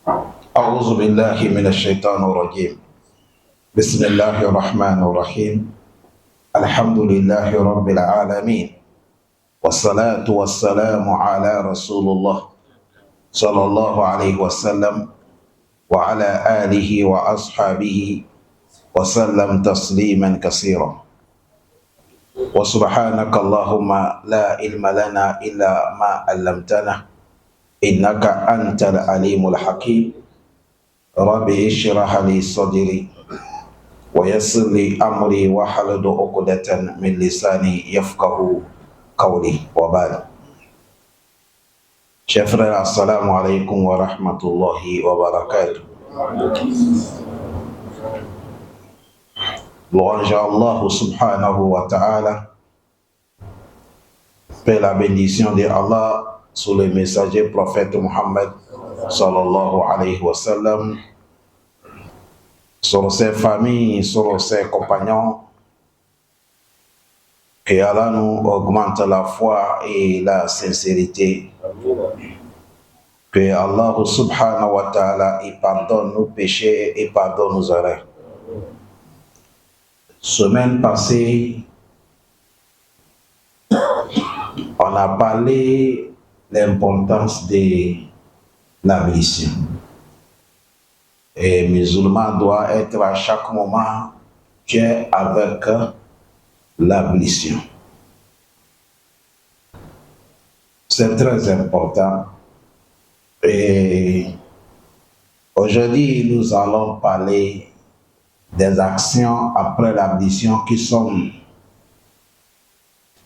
أعوذ بالله من الشيطان الرجيم. بسم الله الرحمن الرحيم. الحمد لله رب العالمين، والصلاة والسلام على رسول الله صلى الله عليه وسلم وعلى آله وأصحابه وسلم تسليما كثيرا. وسبحانك اللهم لا علم لنا إلا ما علمتنا إنك أنت العليم الحكيم. رب اشرح لي صدري ويسر لي أمري واحلل عقدة من لساني يفقه قولي وبعد. Chers frères, assalamu alaikum wa rahmatullahi wa barakatuh. Louange à Allah subhanahu wa ta'ala. Paix la bénédiction de Allah sur le messager prophète Muhammad sallallahu alayhi wa sallam, sur ses familles, sur ses compagnons. Que Allah nous augmente la foi et la sincérité. Que Allah subhanahu wa ta'ala y pardonne nos péchés et pardonne nos erreurs. Semaine passée, on a parlé de l'importance de l'ablution. Et musulman doit être à chaque moment fier avec l'ablution. C'est très important. Et aujourd'hui, nous allons parler des actions après l'ablution qui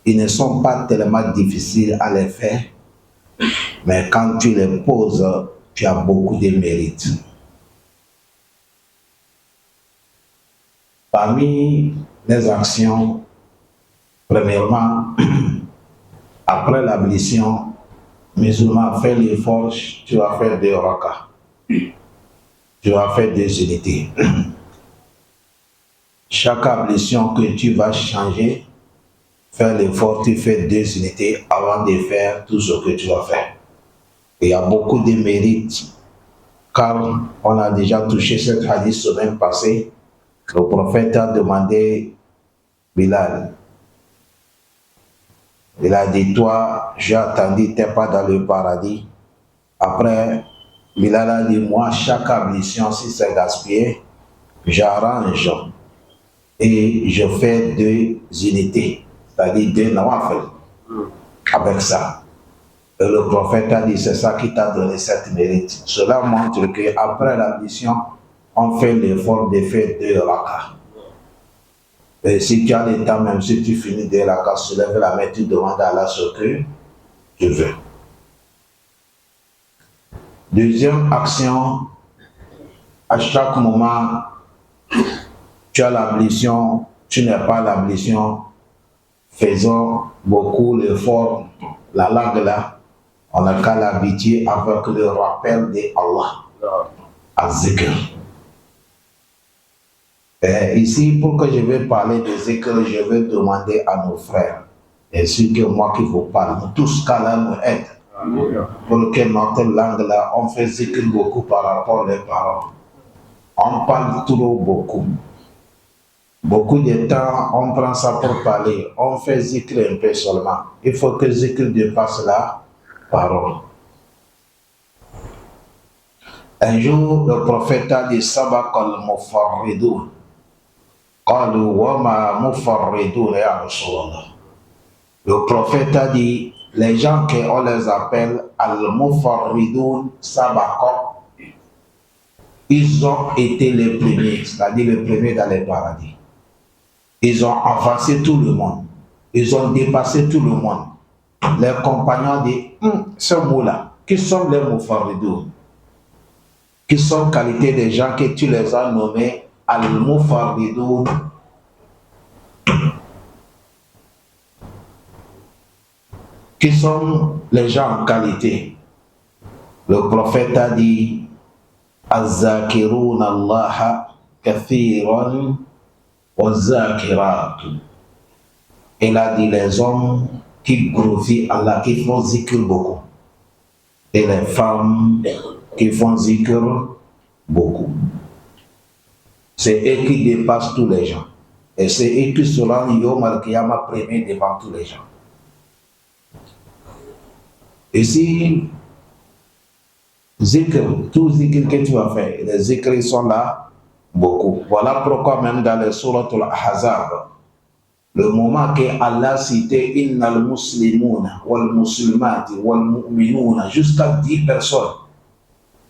ne sont pas tellement difficiles à les faire, mais quand tu les poses, tu as beaucoup de mérite. Parmi les actions, premièrement, après l'ablution, musulman fait l'effort, tu vas faire 2 rakas. Tu vas faire 2 unités. Chaque ablution que tu vas changer, faire l'effort, tu fais 2 unités avant de faire tout ce que tu vas faire. Il y a beaucoup de mérites, car on a déjà touché cette hadith semaine passée. Le prophète a demandé Bilal. Il a dit, toi, j'ai attendu tes pas dans le paradis. Après, Bilal a dit, moi, chaque ablution, si c'est gaspillé, j'arrange et je fais 2 unités, c'est-à-dire 2 nawafil avec ça. Et le prophète a dit, c'est ça qui t'a donné cette mérite. Cela montre qu'après l'ablution, on fait l'effort de faire 2 rakas. Et si tu as le temps, même si tu finis 2 rakas, soulève la main, tu demandes à Allah ce que tu veux. Deuxième action, à chaque moment, tu as l'ablution, tu n'as pas l'ablution, faisons beaucoup l'effort, la langue là, on n'a qu'à l'habituer avec le rappel de Allah, az-zikr. Et ici, pour que je vais parler de zikr, je vais demander à nos frères, ainsi que moi qui vous parle, nous tous qu'Allah nous aide, pour que notre langue là, on fait zikr beaucoup par rapport aux paroles. On parle trop beaucoup. Beaucoup de temps, on prend ça pour parler. On fait zikr un peu seulement. Il faut que zikr dépasse la parole. Un jour, le prophète a dit Sabaq al-mufarridun. Qalu wa ma mufarridun ya Rasulallah. Le prophète a dit les gens qu'on les appelle al-mufarridun sabaqa, ils ont été les premiers, c'est-à-dire les premiers dans les paradis. Ils ont avancé tout le monde. Ils ont dépassé tout le monde. Les compagnons disent, ce mot-là, qui sont les mufarridun? Qui sont qualité des gens que tu les as nommés al-mufarridun? Qui sont les gens en qualité? Le prophète a dit, az-zakiruna Allah kathiran wa-zakirat. Il a dit les hommes qui glorifient Allah, qui font zikr beaucoup. et les femmes qui font zikr beaucoup. C'est eux qui dépassent tous les gens. Et c'est eux qui seront Yom al-Qiyamah premier devant tous les gens. Ici, zikr, tout zikr que tu as fait, les zikrs sont là beaucoup. Voilà pourquoi même dans les sourates al-Ahzab, le moment que Allah citait Innal muslimuna wal muslimati wal mu'minuna jusqu'à 10 personnes,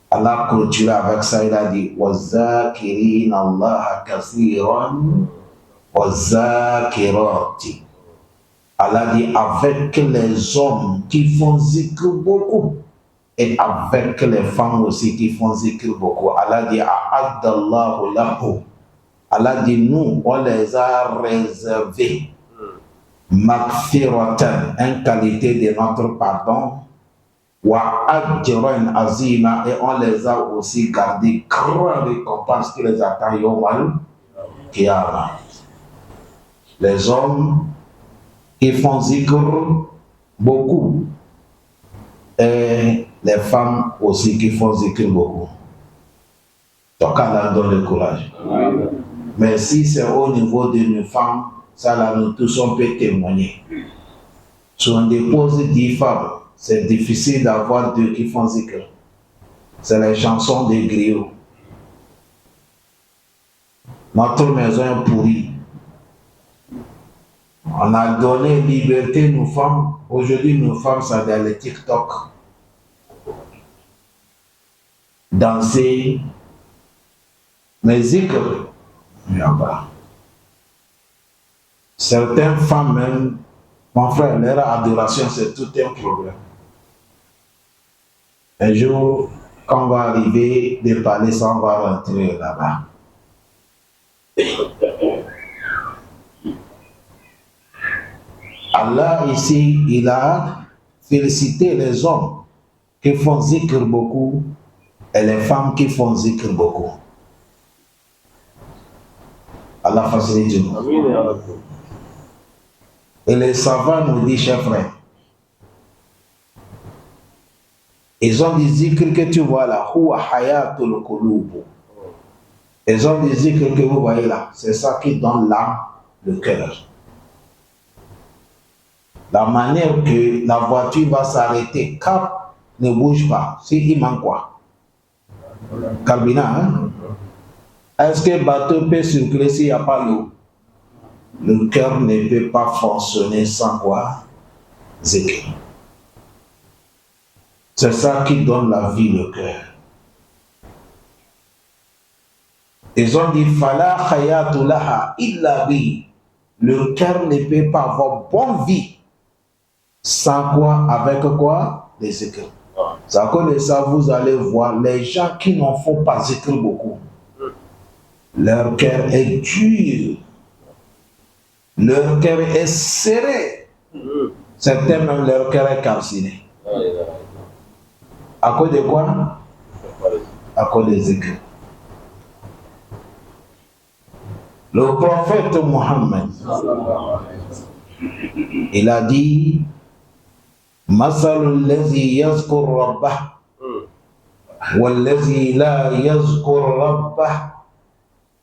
Allah clôture avec ça, il a dit Wazakirina Allah kathiran wazakirati. Allah dit avec les hommes qui font zikr beaucoup et avec les femmes aussi qui font zikr beaucoup. Allah dit A'addallahu lahu. Allah dit nous, on les a réservés Magfiratan, en qualité de notre pardon, wa ajran azima, et on les a aussi gardés grand récompense qui les attend yawmal qiyamah. Les hommes qui font zikr beaucoup et les femmes aussi qui font zikr beaucoup. Donc Allah donne le courage. Mais si c'est au niveau de nos femmes, ça là nous tous on peut témoigner. Si on dépose 10 femmes, c'est difficile d'avoir 2 qui font zikr. C'est les chansons des griots. Notre maison est pourrie. On a donné liberté aux femmes. Aujourd'hui, nos femmes sont dans les TikTok. Danser. Mais zikr, il n'y a pas. Certaines femmes même, mon frère, leur adoration, c'est tout un problème. Un jour, quand on va arriver de parler, ça, on va rentrer là-bas. Allah ici, il a félicité les hommes qui font zikr beaucoup et les femmes qui font zikr beaucoup. Allah facilite nous. Et les savants nous disent, chers frères, ils ont des zikr que tu vois là, huwa hayatul qulub. Ils ont des zikr que vous voyez là, c'est ça qui donne l'âme, le cœur. La manière que la voiture va s'arrêter, cap ne bouge pas, il manque quoi? Carburant, hein? Est-ce que le bateau peut circuler s'il n'y a pas l'eau? Le cœur ne peut pas fonctionner sans quoi? Zikr. C'est ça qui donne la vie, le cœur. Ils ont dit Fala khayatu laha illa bi. Le cœur ne peut pas avoir bonne vie sans quoi? Avec quoi? Les zikr. C'est à cause de ça, vous allez voir les gens qui n'en font pas zikr beaucoup. Leur cœur est dur. Leur cœur est serré. Certains même leur cœur est calciné. À cause de quoi? À cause des zikr. Le prophète Mohammed, il a dit Masalul lazi yazkur rabbah wal lazi la yazkur rabbah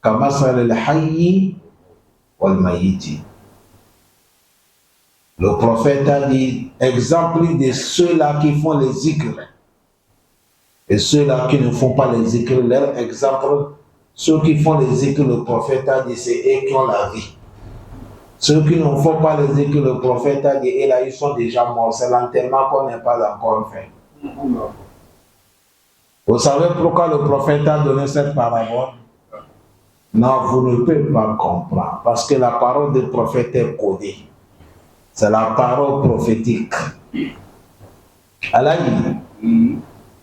kamasalil hayyi wal mayyiti. Le prophète a dit exemple de ceux-là qui font les zikr et ceux-là qui ne font pas les zikr, leur exemple, ceux qui font les zikr, le prophète a dit c'est eux qui ont la vie. Ceux qui ne font pas les zikr, le prophète a dit et là ils sont déjà morts, c'est l'enterrement qu'on n'est pas encore fait. Vous savez pourquoi le prophète a donné cette parabole? Non, vous ne pouvez pas comprendre, parce que la parole du prophète est codée. C'est la parole prophétique. Allah dit,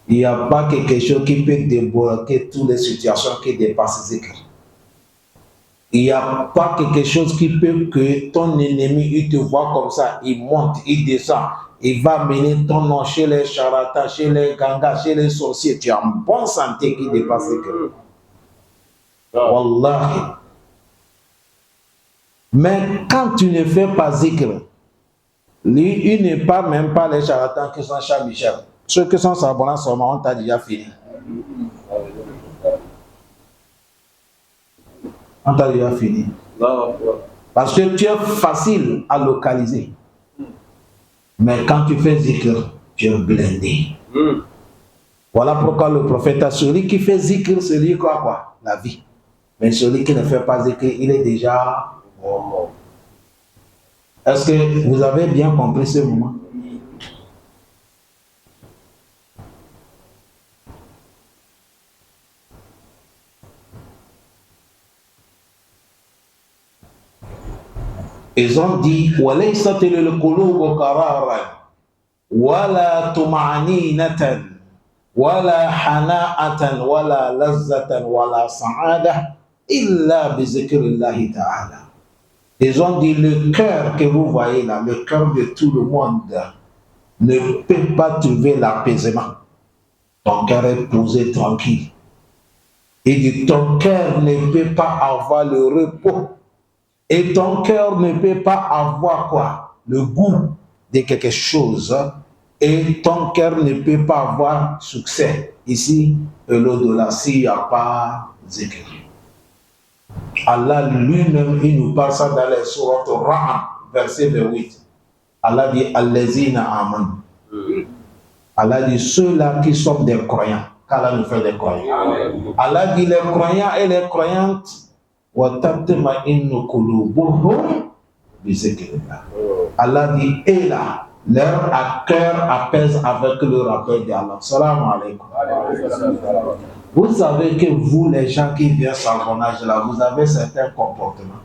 il n'y a pas quelque chose qui peut débloquer toutes les situations qui dépassent zikr. Il n'y a pas quelque chose qui peut que ton ennemi, il te voit comme ça, il monte, il descend, il va mener ton nom chez les charlatans, chez les gangas, chez les sorciers. Tu as une bonne santé qui dépasse zikr. Wallahi. Mais quand tu ne fais pas zikr, lui, il ne parle même pas les charlatans qui sont chez Michel. Ceux qui sont s'abonnant seulement, on t'a déjà fini. On t'a déjà fini. Parce que tu es facile à localiser. Mais quand tu fais zikr, tu es blindé. Voilà pourquoi le prophète a celui qui fait zikr, celui quoi? La vie. Mais celui qui ne fait pas zikr, il est déjà mort. Est-ce que vous avez bien compris ce moment? Ils ont dit وَلَيْسَتِ لِلْقُلُوبُ قَرَارًا وَلَا طُمَأْنِينَةً وَلَا حَنَاءَةً وَلَا لَذَّةً وَلَا سَعَادَةً إِلَّا بِذِكْرِ اللَّهِ تَعَالَى. Ils ont dit le cœur que vous voyez là, le cœur de tout le monde, ne peut pas trouver l'apaisement. Ton cœur est posé tranquille. Et dit ton cœur ne peut pas avoir le repos. Et ton cœur ne peut pas avoir quoi? Le goût de quelque chose. Et ton cœur ne peut pas avoir succès. Ici, l'au-delà, s'il n'y a pas zikr. Allah lui-même, il nous parle ça dans les sourates Ra'd, verset 28. Allah dit Allazina aman. Allah dit ceux-là qui sont des croyants. Qu'Allah nous fait des croyants. Allah dit les croyants et les croyantes. Allah dit et là leur cœur apaise avec le rappel d'Allah. Salam alaikum. Vous savez que vous les gens qui viennent savonnage là, vous avez certains comportements.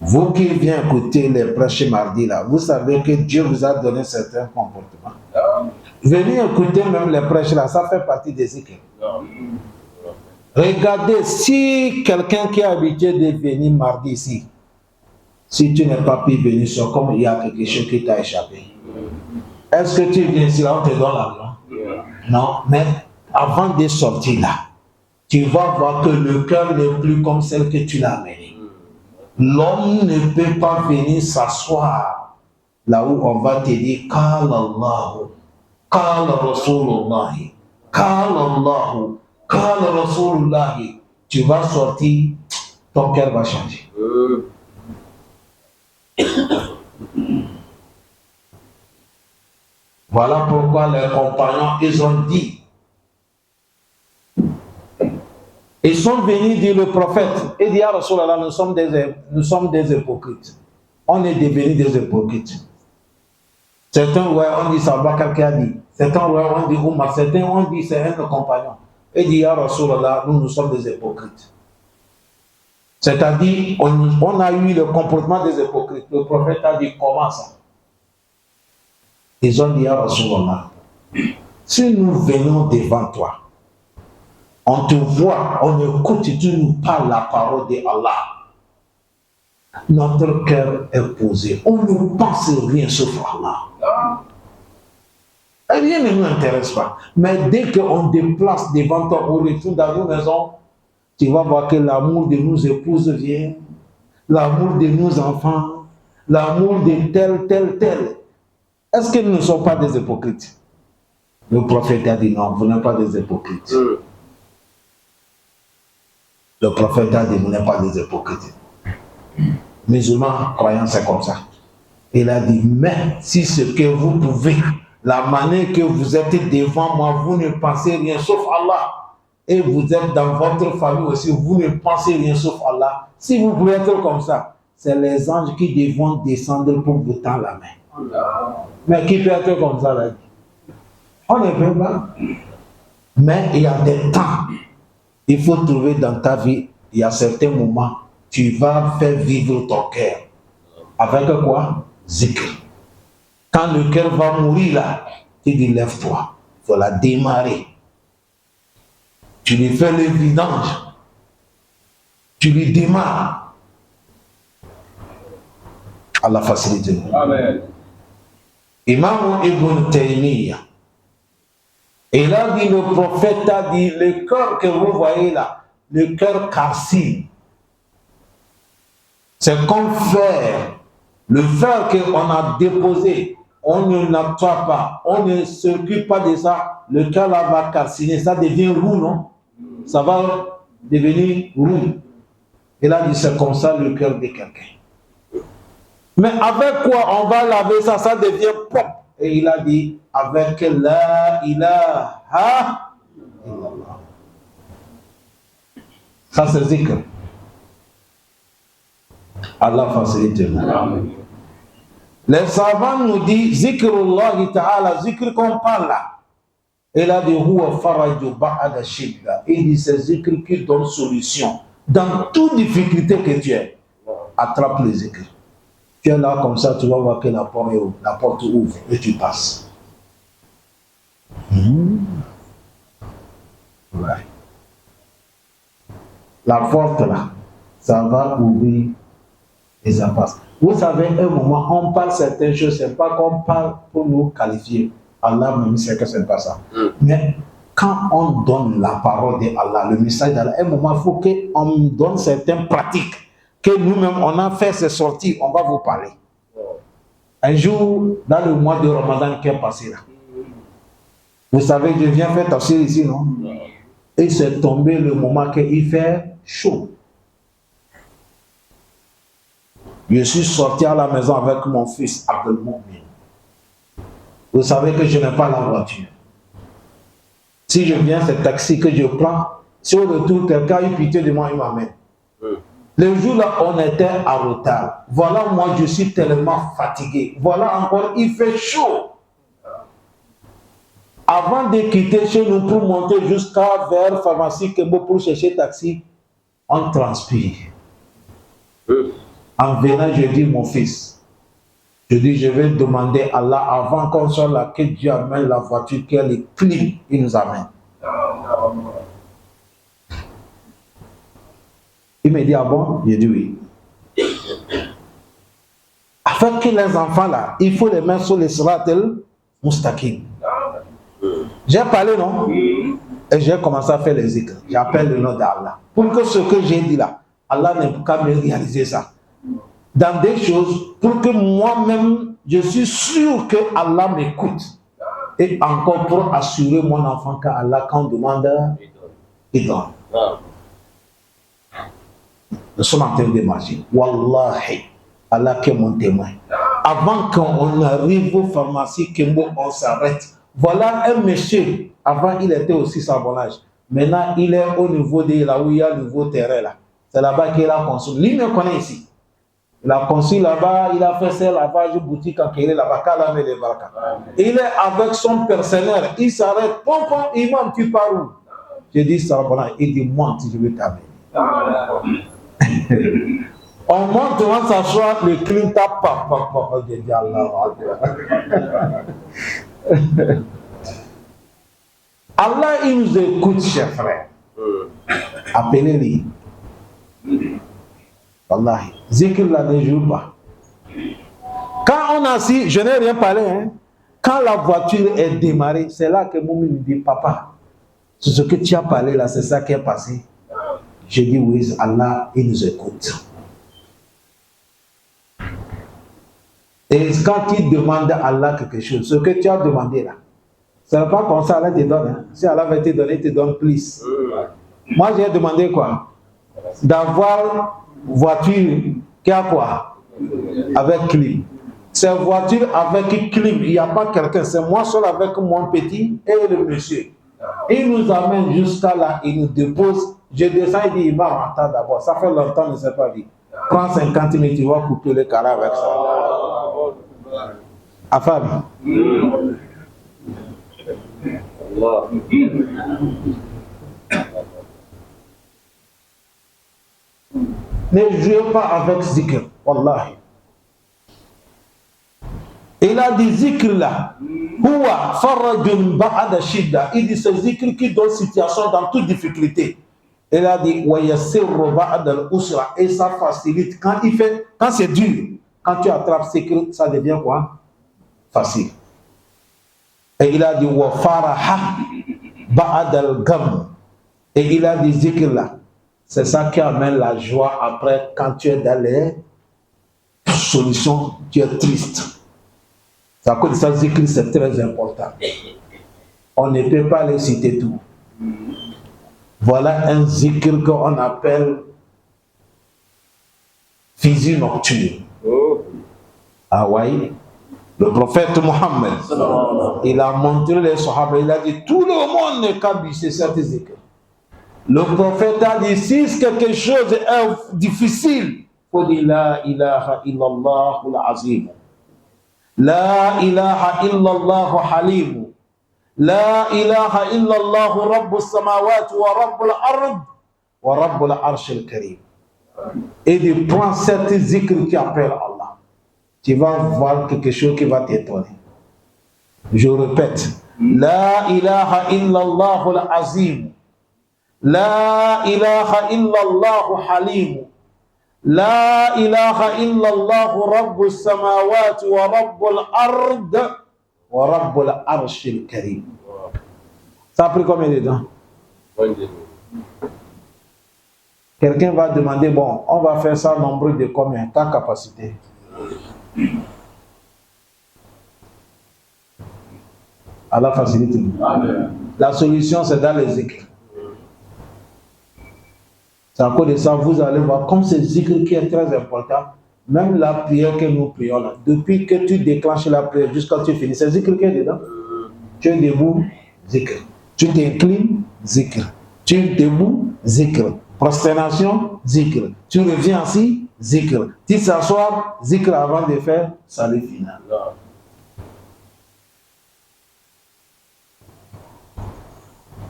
Vous qui venez écouter les prêches mardi là, vous savez que Dieu vous a donné certains comportements. Venez écouter même les prêches là, ça fait partie des zikr. Regardez, si quelqu'un qui est habitué de venir mardi ici, si tu n'es pas pu venir, c'est comme il y a quelque chose qui t'a échappé. Est-ce que tu viens ici là, on te donne l'argent? Non, mais avant de sortir là, tu vas voir que le cœur n'est plus comme celle que tu l'as amenée. L'homme ne peut pas venir s'asseoir là où on va te dire Qala Allahu, Qala Rasulullah, Qala Allahu, Qala Rasulullah. Tu vas sortir, ton cœur va changer. Voilà pourquoi les compagnons, ils ont dit, ils sont venus dire le prophète, et dit à Rasulallah, nous sommes des hypocrites. On est devenus des hypocrites. Certains, ouais, on dit Sabakar qui a dit. Certains, ouais, on dit Oumar. Certains, on dit c'est un de nos compagnons. Et dit à Rasulallah, nous sommes des hypocrites. C'est-à-dire, on a eu le comportement des hypocrites. Le prophète a dit comment ça? Ils ont dit à Rasulallah, si nous venons devant toi, on te voit, on écoute, tu nous parles la parole de Allah. Notre cœur est posé. On ne pense rien sauf Allah. Rien ne nous intéresse pas. Mais dès qu'on déplace devant toi, on retourne dans nos maisons, tu vas voir que l'amour de nos épouses vient, l'amour de nos enfants, l'amour de tel. Est-ce que nous ne sommes pas des hypocrites? Le prophète a dit non, vous n'êtes pas des hypocrites. Le prophète a dit vous n'êtes pas des hypocrites. Musulmans, croyants, c'est comme ça. Il a dit, mais si ce que vous pouvez, la manière que vous êtes devant moi, vous ne pensez rien sauf Allah. Et vous êtes dans votre famille aussi, vous ne pensez rien sauf Allah. Si vous pouvez être comme ça, c'est les anges qui devront descendre pour vous tendre la main. Mais qui peut être comme ça là? On ne peut pas. Mais il y a des temps. Il faut trouver dans ta vie, il y a certains moments, tu vas faire vivre ton cœur. Avec quoi? Zikr. Quand le cœur va mourir là, tu dis lève-toi. Il faut la démarrer. Tu lui fais le vidange. Tu lui démarres. Allah facilite. Amen. Imam Ibn Taymiyyah. Et là, dit le prophète a dit, le cœur que vous voyez là, le cœur calcine. C'est comme fer. Le fer qu'on a déposé on ne nettoie pas, on ne s'occupe pas de ça, le cœur là va calciner, ça devient roux, non? Ça va devenir roux. Et là, c'est comme ça le cœur de quelqu'un. Mais avec quoi on va laver ça? Ça devient propre. Et il a dit, avec la ilaha illallah. Ça c'est zikr. Allah facilite. Les savants nous disent, zikrullah ta'ala, zikr qu'on parle là. Il a dit, huwa faraju ba'ada shidda. Il dit, c'est zikr qui donne solution. Dans toute difficulté que tu es, attrape le zikr. Tu es là comme ça, tu vas voir que la porte ouvre et tu passes. Ouais. La porte là, ça va ouvrir et ça passe. Vous savez, un moment, on parle certaines choses, c'est pas qu'on parle pour nous qualifier. Allah me dit que c'est pas ça. Mais quand on donne la parole d'Allah, le message d'Allah, un moment, il faut qu'on donne certaines pratiques que nous-mêmes, on a fait ces sorties, on va vous parler. Un jour, dans le mois de Ramadan qui est passé là, vous savez, je viens faire tafsir ici, non? Et c'est tombé le moment qu'il fait chaud. Je suis sorti à la maison avec mon fils Abdelmoumine. Vous savez que je n'ai pas la voiture. Si je viens, c'est taxi que je prends. Si au retour, quelqu'un a eu pitié de moi, il m'amène. Le jour-là, on était en retard. Voilà, moi, je suis tellement fatigué. Voilà encore, il fait chaud. Avant de quitter chez nous pour monter jusqu'à vers pharmacie Kembo pour chercher taxi, on transpire. En venant, je dis, mon fils, je dis, je vais demander à Allah avant qu'on soit là, que Dieu amène la voiture, qu'elle est clean, il nous amène. Il me dit, ah bon? J'ai dit oui. Afin que les enfants là, il faut les mettre sur les siratel mustaqim. J'ai parlé, non? Et j'ai commencé à faire les zikr. J'appelle le nom d'Allah. Pour que ce que j'ai dit là, Allah n'ait qu'à me réaliser ça. Dans des choses, pour que moi-même, je suis sûr que Allah m'écoute. Et encore pour assurer mon enfant qu'Allah, quand on demande, il donne. Nous sommes en train de marcher. Wallahi, Allah qui est mon témoin. Avant qu'on arrive aux pharmacies, on s'arrête. Voilà un monsieur. Avant, il était aussi savonnage. Maintenant, il est au niveau de là où il y a le nouveau terrain là. C'est là-bas qu'il a conçu. Lui me connaît ici. Il a conçu là-bas, il a fait ses lavages boutique en Kéré là-bas, Kalame de Baraka. Il est avec son personnel. Il s'arrête. Pompon, imam, tu pars où? Je dis savonnage. Il dit, monte, je vais t'amener. On monte, on va s'asseoir, le clean tap, papa, je dis Allah. Allah, il nous écoute, chers frères. Appelez-les. Wallahi. Zikr là ne joue pas. Quand on a assis, je n'ai rien parlé, hein. Quand la voiture est démarrée, c'est là que Moumi me dit, papa, c'est ce que tu as parlé là, c'est ça qui est passé. Je dis oui, Allah, il nous écoute. Et quand il demande à Allah quelque chose, ce que tu as demandé là, ce n'est pas comme ça, Allah te donne. Hein. Si Allah va te donner, il te donne plus. Moi, j'ai demandé quoi? D'avoir une voiture qui a quoi? Avec clim. C'est une voiture avec clim. Il n'y a pas quelqu'un. C'est moi seul avec mon petit et le monsieur. Il nous amène jusqu'à là, il nous dépose. Je descends, il dit, il va rentrer d'abord. Ça fait longtemps, je ne sais pas dit. Prends 50 000, tu vas couper le carré avec ça. Affabi. Ne jouez pas avec zikr, wallahi. Il a dit zikr là. Huwa farajun ba'ada shidda. Il dit ce zikr qui donne situation dans toute difficulté. Il a dit wa yassirru ba'da al-usra. Et ça facilite. Quand c'est dur, quand tu attrapes zikr, ça devient quoi? Facile. Et il a dit wa faraha ba'da al-gham. Et il a dit zikr là. C'est ça qui amène la joie après quand tu es dans les solutions, tu es triste. C'est à cause de ça, zikr, c'est très important. On ne peut pas les citer tout. Voilà un zikr qu'on appelle fusil nocturne. Ah oui. Le prophète Mohammed, il a montré les Sahaba, il a dit tout le monde n'est qu'à bisser cette zikr. Le prophète a dit si quelque chose est difficile, il faut dire la ilaha illallah al-azim. La ilaha illallah halim. La ilaha illallah rabbus samawati wa rabbul ard wa rabbul arsh al-karim. Et il prend cette zikr qui appelle Allah. Tu vas voir quelque chose qui va t'étonner. Je répète. La ilaha illallah al-azim. La ilaha illallah halim. La ilaha illallah rabbus samawati wa rabbul ard wa rabbul arsh al-karim. Ça a pris combien de temps? Quelqu'un va demander, bon, on va faire ça nombre de combien? Ta capacité. Allah facilite. La solution, c'est dans les zikr. C'est à cause de ça, vous allez voir, comme c'est zikr qui est très important, même la prière que nous prions là, depuis que tu déclenches la prière jusqu'à ce que tu finis, c'est zikr qui est dedans. Tu es debout, zikr. Tu t'inclines, zikr. Tu es debout, zikr. Prosternation, zikr. Tu reviens assis, zikr. Tu s'assois, zikr avant de faire salut final.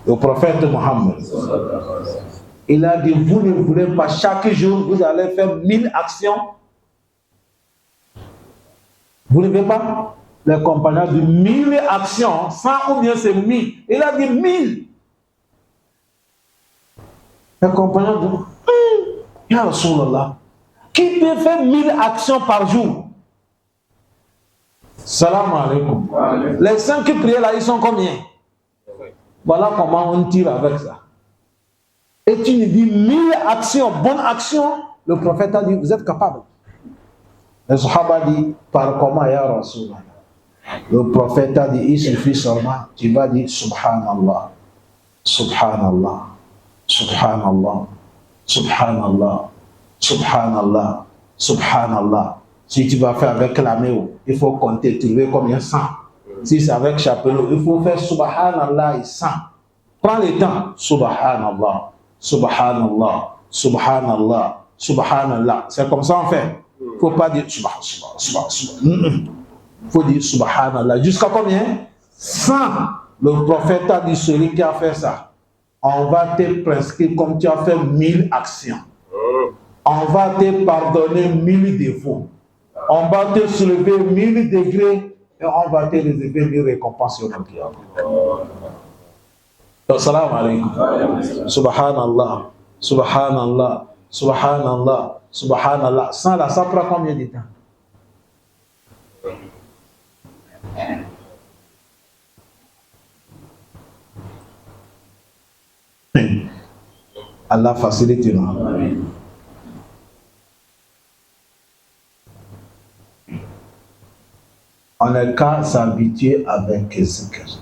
Le prophète Mohammed, il a dit, vous ne voulez pas, chaque jour, vous allez faire 1000 actions. Vous ne voulez pas? Les compagnons de 1000 actions, 100 ou bien c'est 1000. Il a dit 1000. Les compagnons disent, Ya Rasulallah, qui peut faire 1000 actions par jour? Salam alaikum. Les 5 prières là, ils sont combien? Voilà comment on tire avec ça. Et tu lui dis 1000 actions, bonnes actions, le prophète a dit, vous êtes capable. Le Sahaba dit, par comment Ya Rasulallah? Le prophète a dit, il suffit seulement, tu vas dire Subhanallah, Subhanallah, Subhanallah, Subhanallah, Subhanallah, Subhanallah. Si tu vas faire avec la main, il faut compter, trouver combien 100. Si c'est avec chapeau, il faut faire Subhanallah et 100. Prends le temps. Subhanallah, Subhanallah, Subhanallah, Subhanallah. C'est comme ça on fait. Il ne faut pas dire Subhanallah. Il faut dire Subhanallah. Jusqu'à combien? 100. Le prophète a dit, celui qui a fait ça, on va te prescrire comme tu as fait 1000 actions. On va te pardonner 1000 défauts. On va te soulever 1000 degrés et on va te réserver 1000 récompenses sur notre Qiyamah. Assalamu alaikum. Subhanallah, Subhanallah, Subhanallah, Subhanallah. Sans là, ça prend combien de temps? Allah facilite nous. On n'a qu'à s'habituer avec zikr.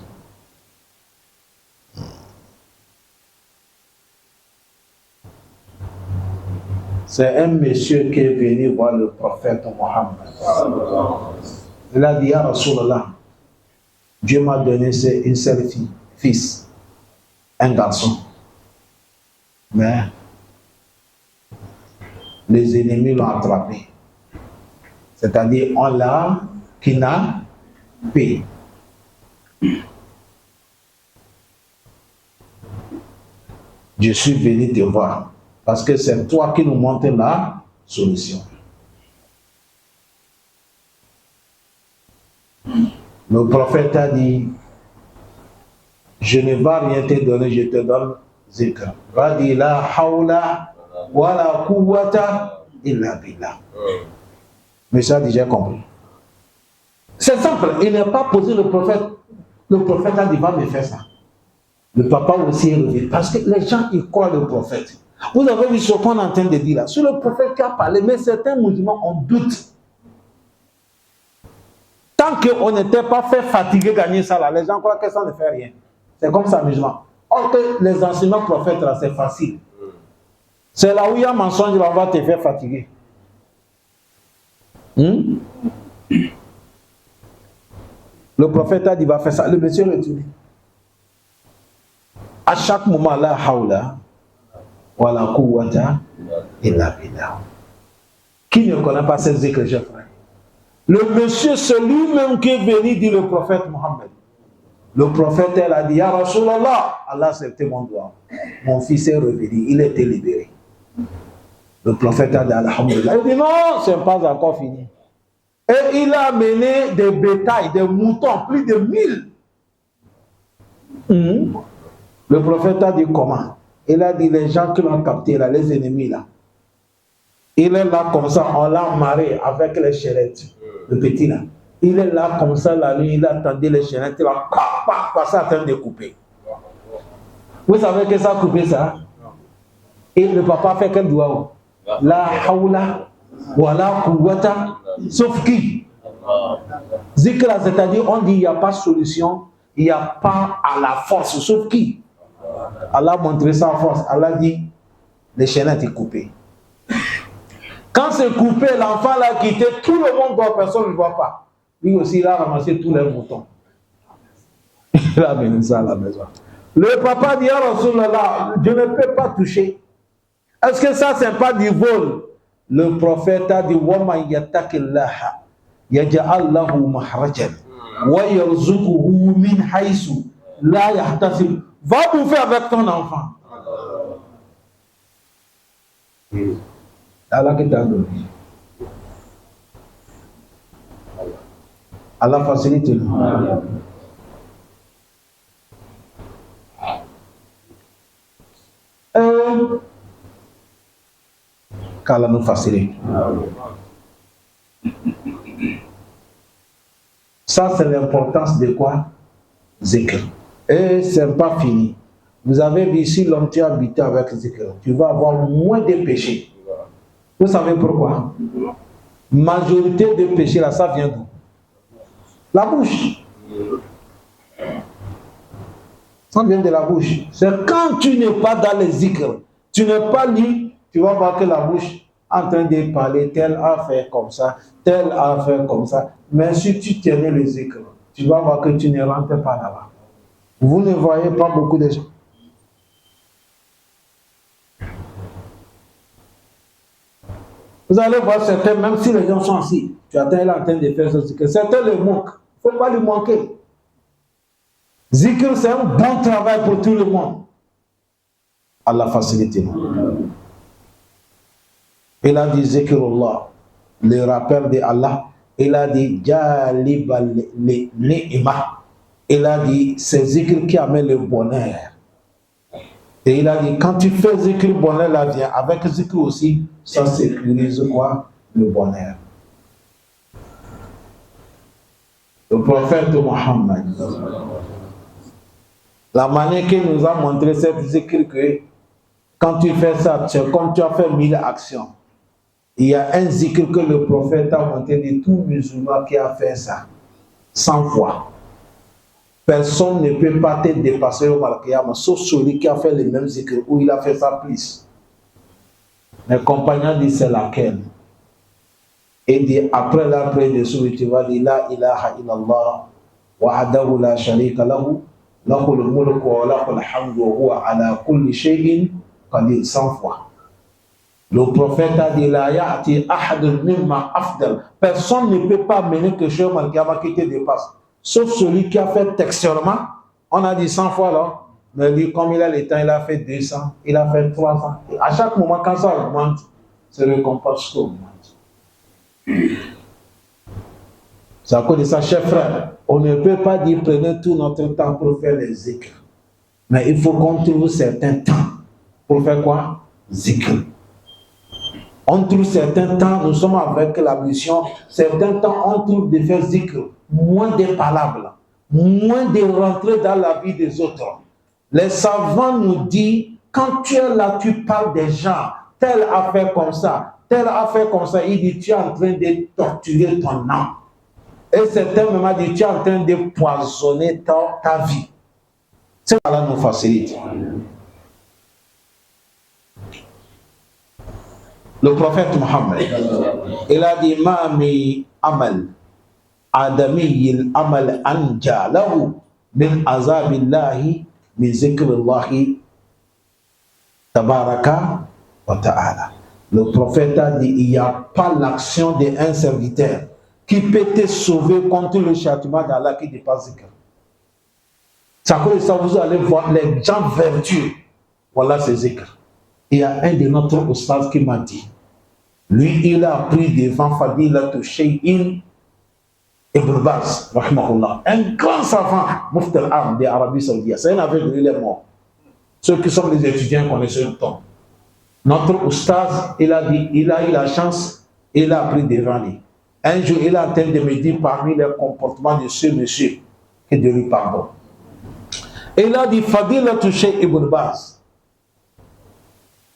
C'est un monsieur qui est venu voir le prophète Mohammed. Il a dit, Ya Rasulallah, Dieu m'a donné une seule fille, fils, un garçon. Mais les ennemis l'ont attrapé. C'est-à-dire, on l'a kidnappé. Je suis venu te voir parce que c'est toi qui nous montres la solution. Le prophète a dit, je ne vais rien te donner, je te donne zikr. Va dire la hawla wa la quwwata illa billah. Mais ça a déjà compris. C'est simple, il n'a pas posé le prophète. Le prophète a dit, va me faire ça. Le papa aussi est revenu. Parce que les gens, ils croient le prophète. Vous avez vu ce qu'on est en train de dire là. C'est le prophète qui a parlé, mais certains musulmans ont doute. Tu Tant qu'on n'était pas fait fatiguer gagner ça là, les gens croient que ça ne fait rien. C'est comme ça amusement. Or que les enseignements prophètes là, c'est facile. C'est là où il y a mensonge, là, on va te faire fatiguer. Le prophète a dit, va faire ça. Le monsieur retourne. À chaque moment, la hawla, wa la quwwata illa billah. Qui ne connaît pas ces zikrs, je frère? Le monsieur, c'est lui-même qui est venu dire le prophète Mohammed. Le prophète, elle a dit, Ya Rasulallah, Allah accepté mon doigt. Mon fils est revenu, il a été libéré. Le prophète a dit, Alhamdulillah. Il dit, non, ce n'est pas encore fini. Et il a amené des bétails, des moutons, plus de 1000. Le prophète a dit, comment? Il a dit, les gens qui l'ont capté, là, les ennemis, là. Il est là comme ça, on l'a amarré avec les chaînettes, le petit là. Il est là comme ça la nuit, il attendait les chaînettes, il a ça en train de couper. Vous savez que ça a coupé ça? Et le papa fait quel doigt? La hawla wa la quwwata, sauf qui? Zikra, c'est-à-dire on dit il n'y a pas de solution, il n'y a pas à la force, sauf qui? Allah a montré sa force, Allah dit les chaînettes sont coupées. Quand c'est coupé, l'enfant l'a quitté, tout le monde voit, personne ne voit pas. Lui aussi, il a ramassé tous les moutons. Il a amené ça à la maison. Le papa dit, ah Rasulallah, je ne peux pas toucher. Est-ce que ça, c'est pas du vol? Le prophète a dit, wa man yattaqillaha yaj'al lahu mahrajan wa yarzuquhu min haythu la yahtasib. Va bouffer avec ton enfant. Allah qui t'a donné. Allah facilite. Qu'Allah nous facilite. Ça, c'est l'importance de quoi? Zikr. Et c'est pas fini. Vous avez vu ici l'homme qui habite avec Zikr, tu vas avoir moins de péchés. Vous savez pourquoi? Majorité des péchés là, ça vient d'où? La bouche. Ça vient de la bouche. C'est quand tu n'es pas dans les zikr, tu n'es pas libre, tu vas voir que la bouche en train de parler, tel a fait comme ça, tel a fait comme ça. Mais si tu tenais les zikr, tu vas voir que tu ne rentres pas là-bas. Vous ne voyez pas beaucoup de gens. Vous allez voir certains, même si les gens sont assis, tu attends, il est en train de faire ce zikr. Certains le manquent. Il ne faut pas lui manquer. Zikr, c'est un bon travail pour tout le monde. Allah facilite. Il a dit zikrullah, le rappel de Allah. Il a dit jalib ni'ma. Il a dit c'est zikr qui amène le bonheur. Et il a dit quand tu fais zikr, le bonheur là vient. Avec zikr aussi, ça sécurise quoi? Le bonheur. Le prophète Mohammed, la manière qu'il nous a montré cette zikr que quand tu fais ça, c'est comme tu as fait 1000 actions. Il y a un zikr que le prophète a montré de tout musulman qui a fait ça 100 fois. Personne ne peut pas te dépasser au Malkiyama, sauf celui qui a fait le même zikr où il a fait ça plus. Mes compagnons disent c'est laquelle? Et dit après la prière de celui tu vas dire la ilaha illallah wahdahu la sharika lahu lahul mulku wa lahul hamdu wa huwa ala kulli shay'in qadir 100 fois. Le prophète a dit la ya'ti ahadun mimma afdal. Personne ne peut pas mener quelque chose qui te dépasse. Sauf celui qui a fait textuellement. On a dit 100 fois là. Mais lui, comme il a le temps, il a fait 200, il a fait 300. Et à chaque moment, quand ça augmente, c'est le récompense qui augmente. C'est à cause de ça, chers frères, on ne peut pas dire prenez tout notre temps pour faire les zikr. Mais il faut qu'on trouve certains temps pour faire quoi? Zikr. On trouve certains temps, nous sommes avec la mission, certains temps on trouve de faire zikr, moins de palabres, moins de rentrer dans la vie des autres. Les savants nous disent, quand tu es là, tu parles des gens, tel a fait comme ça, tel a fait comme ça, il dit, tu es en train de torturer ton âme. Et certains me dit, tu es en train de poisonner ta vie. C'est Allah nous facilite. Le prophète Mohammed, il a dit, Mami amal, adami amal anja lahu min azabillahi min zikrillahi tabaraka wa ta'ala. Le prophète a dit, il n'y a pas l'action d'un serviteur qui peut te sauver contre le châtiment d'Allah qui dépasse zikr. Ça cause ça, vous allez voir les gens vertueux. Voilà c'est zikr. Il y a un de notre ustaz qui m'a dit, lui, il a appris devant Fadilatu Shay'in Ibn Baz, rahimahullah, un grand savant, Mufti al-Am d'Arabie Saoudite. C'est un aveugle, il est mort. Ceux qui sont les étudiants connaissent le temps. Notre ustaz, il a dit, il a eu la chance, il a appris devant lui. Un jour, il a tenté de me dire parmi les comportements de ce monsieur, que Dieu lui pardonne. Il a dit, Fadilatu Shay'in Ibn Baz.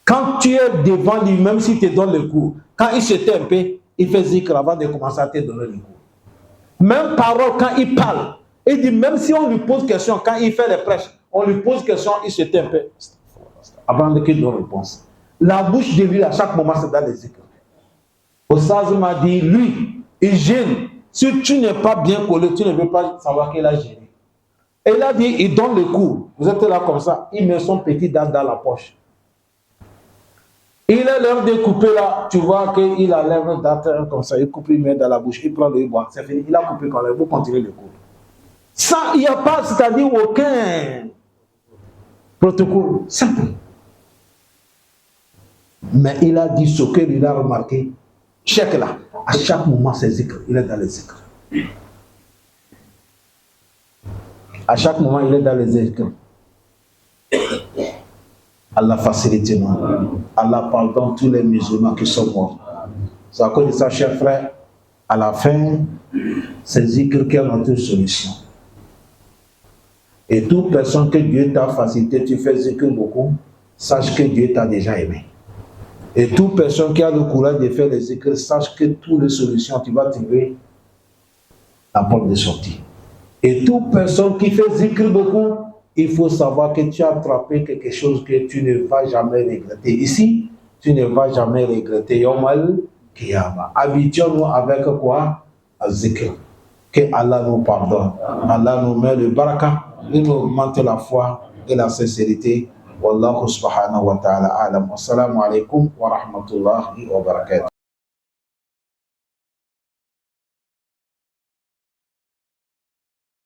Quand tu es devant lui, même s'il te donne le cours, quand il se tait un peu, il fait zikr avant de commencer à te donner le cours. Même parole, quand il parle, il dit, même si on lui pose question, quand il fait les prêches, on lui pose question, il se tait un peu avant qu'il donne réponse. La bouche de lui, à chaque moment, c'est dans les zikr. Ostaz m'a dit, lui, il gêne. Si tu n'es pas bien collé, tu ne veux pas savoir qu'il a gêné. Et il a dit, il donne le cours. Vous êtes là comme ça, il met son petit dent dans la poche. Il est l'heure de couper là, tu vois qu'il a l'air d'être comme ça, il coupe, il met dans la bouche, il prend le bois, c'est fini, il a coupé quand même, vous continuez le cours. Ça, il n'y a pas, c'est-à-dire aucun protocole, simple. Mais il a dit ce qu'il a remarqué, check là, à chaque moment c'est zikr, il est dans les zikr. À chaque moment il est dans les zikr. Allah facilite nous. Allah pardonne tous les musulmans qui sont morts. C'est à cause de ça, chers frères, à la fin, c'est zikr qui est notre solution. Et toute personne que Dieu t'a facilité, tu fais zikr beaucoup, sache que Dieu t'a déjà aimé. Et toute personne qui a le courage de faire les zikr, sache que toutes les solutions, tu vas trouver la porte de sortie. Et toute personne qui fait zikr beaucoup, il faut savoir que tu as attrapé quelque chose que tu ne vas jamais regretter. Ici, tu ne vas jamais regretter. Yomal Kiyama. Habituons-nous avec quoi? Zikr. Que Allah nous pardonne. Allah nous met le baraka. Il nous augmente la foi et la sincérité. Wallahu subhanahu wa ta'ala alam. Assalamu alaikum wa rahmatullahi wa barakatuh.